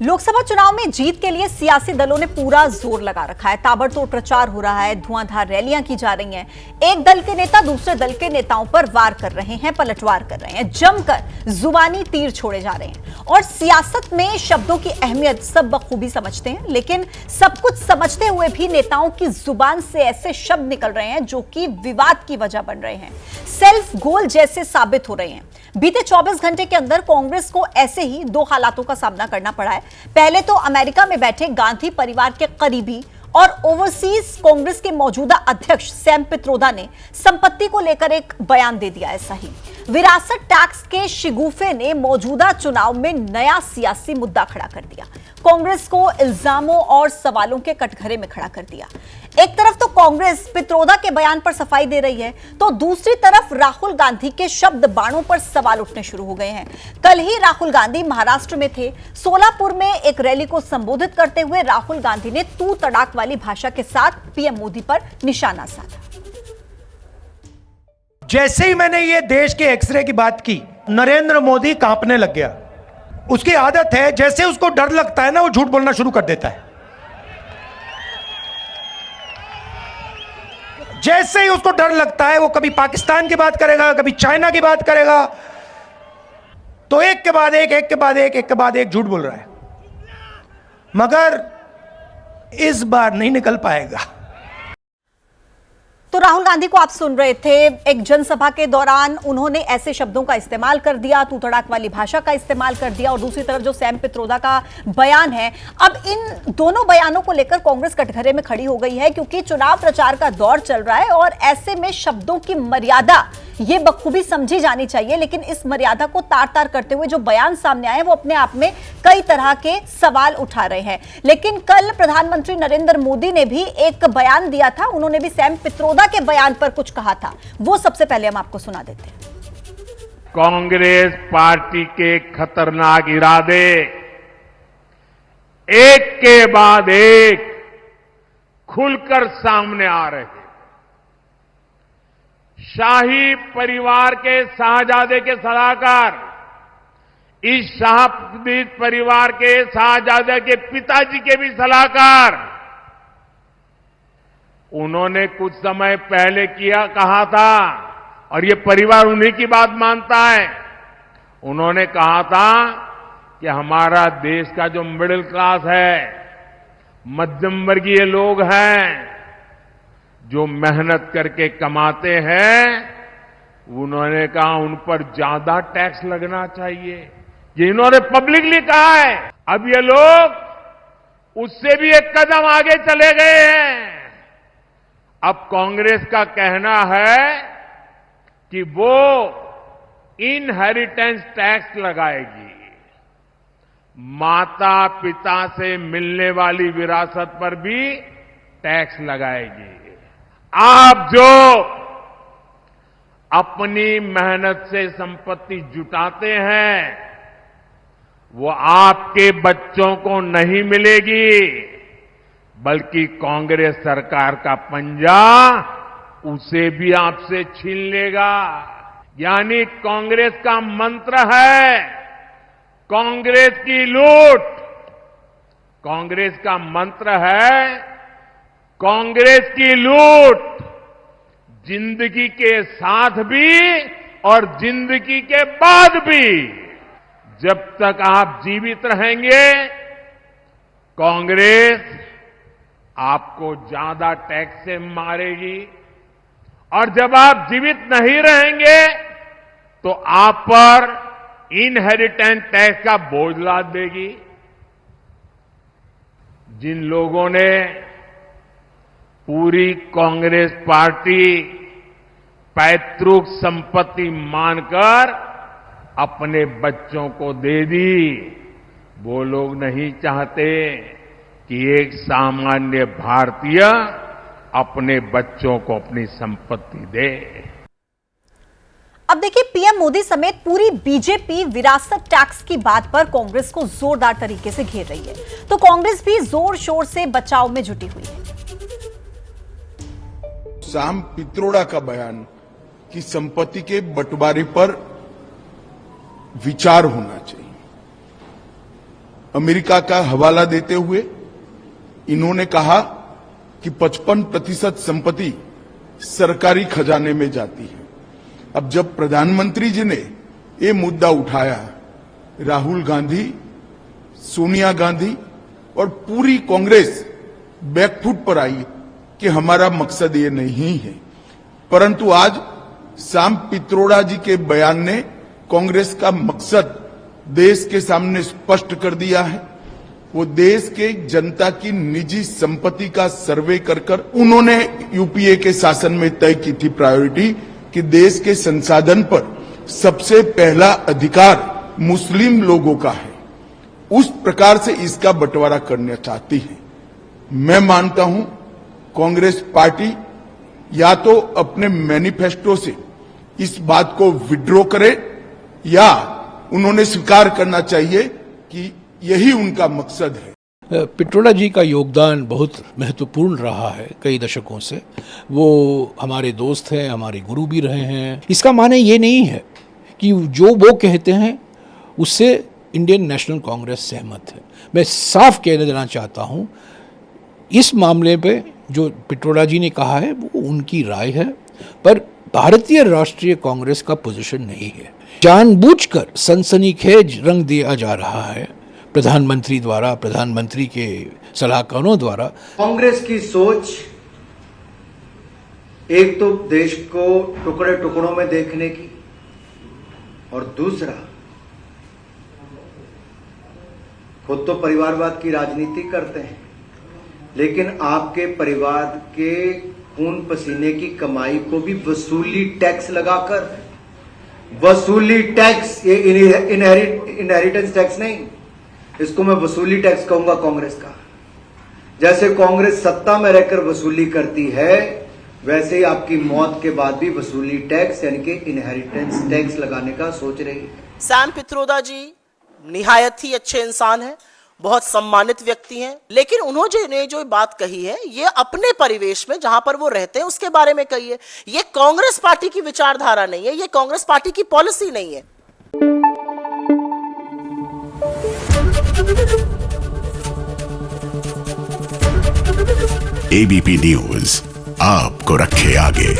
लोकसभा चुनाव में जीत के लिए सियासी दलों ने पूरा जोर लगा रखा है। ताबड़तोड़ प्रचार हो रहा है, धुआंधार रैलियां की जा रही हैं। एक दल के नेता दूसरे दल के नेताओं पर वार कर रहे हैं, पलटवार कर रहे हैं, जमकर जुबानी तीर छोड़े जा रहे हैं। और सियासत में शब्दों की अहमियत सब बखूबी समझते हैं, लेकिन सब कुछ समझते हुए भी नेताओं की जुबान से ऐसे शब्द निकल रहे हैं जो कि विवाद की वजह बन रहे हैं, सेल्फ गोल जैसे साबित हो रहे हैं। बीते 24 घंटे के अंदर कांग्रेस को ऐसे ही दो हालातों का सामना करना पड़ा है। पहले तो अमेरिका में बैठे गांधी परिवार के करीबी और ओवरसीज कांग्रेस के मौजूदा अध्यक्ष सैम पित्रोदा ने संपत्ति को लेकर एक बयान दे दिया। ऐसा ही विरासत टैक्स के शिगुफे ने मौजूदा चुनाव में नया सियासी मुद्दा खड़ा कर दिया, कांग्रेस को इल्जामों और सवालों के कटघरे में खड़ा कर दिया। एक तरफ तो कांग्रेस पित्रोदा के बयान पर सफाई दे रही है, तो दूसरी तरफ राहुल गांधी के शब्द बाणों पर सवाल उठने शुरू हो गए हैं। कल ही राहुल गांधी महाराष्ट्र में थे। सोलापुर में एक रैली को संबोधित करते हुए राहुल गांधी ने तू तड़ाक वाली भाषा के साथ पीएम मोदी पर निशाना साधा। जैसे ही मैंने ये देश के एक्सरे की बात की, नरेंद्र मोदी कांपने लग गया। उसकी आदत है, जैसे उसको डर लगता है ना, वो झूठ बोलना शुरू कर देता है। जैसे ही उसको डर लगता है, वो कभी पाकिस्तान की बात करेगा, कभी चाइना की बात करेगा। तो एक के बाद एक झूठ बोल रहा है, मगर इस बार नहीं निकल पाएगा। तो राहुल गांधी को आप सुन रहे थे, एक जनसभा के दौरान उन्होंने ऐसे शब्दों का इस्तेमाल कर दिया, तू तड़ाक वाली भाषा का इस्तेमाल कर दिया। और दूसरी तरफ जो सैम पित्रोदा का बयान है, अब इन दोनों बयानों को लेकर कांग्रेस कटघरे में खड़ी हो गई है, क्योंकि चुनाव प्रचार का दौर चल रहा है और ऐसे में शब्दों की मर्यादा ये बखूबी समझी जानी चाहिए। लेकिन इस मर्यादा को तार तार करते हुए जो बयान सामने आए, वो अपने आप में कई तरह के सवाल उठा रहे हैं। लेकिन कल प्रधानमंत्री नरेंद्र मोदी ने भी एक बयान दिया था, उन्होंने भी सैम पित्रोदा के बयान पर कुछ कहा था। वो सबसे पहले हम आपको सुना देते हैं। कांग्रेस पार्टी के खतरनाक इरादे एक के बाद एक खुलकर सामने आ रहे हैं। शाही परिवार के शाहजादे के सलाहकार, इस शाही परिवार के शाहजादे के पिताजी के भी सलाहकार, उन्होंने कुछ समय पहले कहा था, और ये परिवार उन्हीं की बात मानता है। उन्होंने कहा था कि हमारा देश का जो मिडिल क्लास है, मध्यम वर्गीय लोग हैं, जो मेहनत करके कमाते हैं, उन्होंने कहा उन पर ज्यादा टैक्स लगना चाहिए। ये इन्होंने पब्लिकली कहा है। अब ये लोग उससे भी एक कदम आगे चले गए हैं। अब कांग्रेस का कहना है कि वो इनहेरिटेंस टैक्स लगाएगी, माता पिता से मिलने वाली विरासत पर भी टैक्स लगाएगी। आप जो अपनी मेहनत से संपत्ति जुटाते हैं, वो आपके बच्चों को नहीं मिलेगी, बल्कि कांग्रेस सरकार का पंजा उसे भी आपसे छीन लेगा। यानी कांग्रेस का मंत्र है कांग्रेस की लूट। कांग्रेस का मंत्र है कांग्रेस की लूट, जिंदगी के साथ भी और जिंदगी के बाद भी। जब तक आप जीवित रहेंगे, कांग्रेस आपको ज्यादा टैक्स से मारेगी, और जब आप जीवित नहीं रहेंगे तो आप पर इनहेरिटेंस टैक्स का बोझ लाद देगी। जिन लोगों ने पूरी कांग्रेस पार्टी पैतृक संपत्ति मानकर अपने बच्चों को दे दी, वो लोग नहीं चाहते कि एक सामान्य भारतीय अपने बच्चों को अपनी संपत्ति दे। अब देखिए, पीएम मोदी समेत पूरी बीजेपी विरासत टैक्स की बात पर कांग्रेस को जोरदार तरीके से घेर रही है, तो कांग्रेस भी जोर शोर से बचाव में जुटी हुई है। सैम पित्रोदा का बयान कि संपत्ति के बंटवारे पर विचार होना चाहिए, अमेरिका का हवाला देते हुए इन्होंने कहा कि 55% संपत्ति सरकारी खजाने में जाती है। अब जब प्रधानमंत्री जी ने ये मुद्दा उठाया, राहुल गांधी, सोनिया गांधी और पूरी कांग्रेस बैकफुट पर आई कि हमारा मकसद ये नहीं है। परंतु आज शाम पित्रोड़ा जी के बयान ने कांग्रेस का मकसद देश के सामने स्पष्ट कर दिया है। वो देश के जनता की निजी संपत्ति का सर्वे कर उन्होंने यूपीए के शासन में तय की थी प्रायोरिटी कि देश के संसाधन पर सबसे पहला अधिकार मुस्लिम लोगों का है। उस प्रकार से इसका बंटवारा करना चाहती है। मैं मानता हूं कांग्रेस पार्टी या तो अपने मैनिफेस्टो से इस बात को विड्रॉ करे या उन्होंने स्वीकार करना चाहिए कि यही उनका मकसद है। पित्रोड़ा जी का योगदान बहुत महत्वपूर्ण रहा है कई दशकों से। वो हमारे दोस्त हैं, हमारे गुरु भी रहे हैं। इसका माने ये नहीं है कि जो वो कहते हैं उससे इंडियन नेशनल कांग्रेस सहमत है। मैं साफ कह देना चाहता हूँ, इस मामले पे जो पित्रोड़ा जी ने कहा है वो उनकी राय है, पर भारतीय राष्ट्रीय कांग्रेस का पोजीशन नहीं है। जानबूझकर सनसनीखेज रंग दिया जा रहा है प्रधानमंत्री द्वारा, प्रधानमंत्री के सलाहकारों द्वारा। कांग्रेस की सोच एक तो देश को टुकड़े टुकड़ों में देखने की, और दूसरा खुद तो परिवारवाद की राजनीति करते हैं, लेकिन आपके परिवार के खून पसीने की कमाई को भी वसूली टैक्स लगाकर, वसूली टैक्स, ये इनहेरिटेंस टैक्स नहीं, इसको मैं वसूली टैक्स कहूंगा कांग्रेस का। जैसे कांग्रेस सत्ता में रहकर वसूली करती है, वैसे ही आपकी मौत के बाद भी वसूली टैक्स यानी कि इनहेरिटेंस टैक्स लगाने का सोच रही है। सैम पित्रोदा जी निहायत ही अच्छे इंसान हैं, बहुत सम्मानित व्यक्ति हैं, लेकिन उन्होंने जो बात कही है ये अपने परिवेश में जहां पर वो रहते हैं उसके बारे में कही है। ये कांग्रेस पार्टी की विचारधारा नहीं है, ये कांग्रेस पार्टी की पॉलिसी नहीं है। एबीपी न्यूज आपको रखे आगे।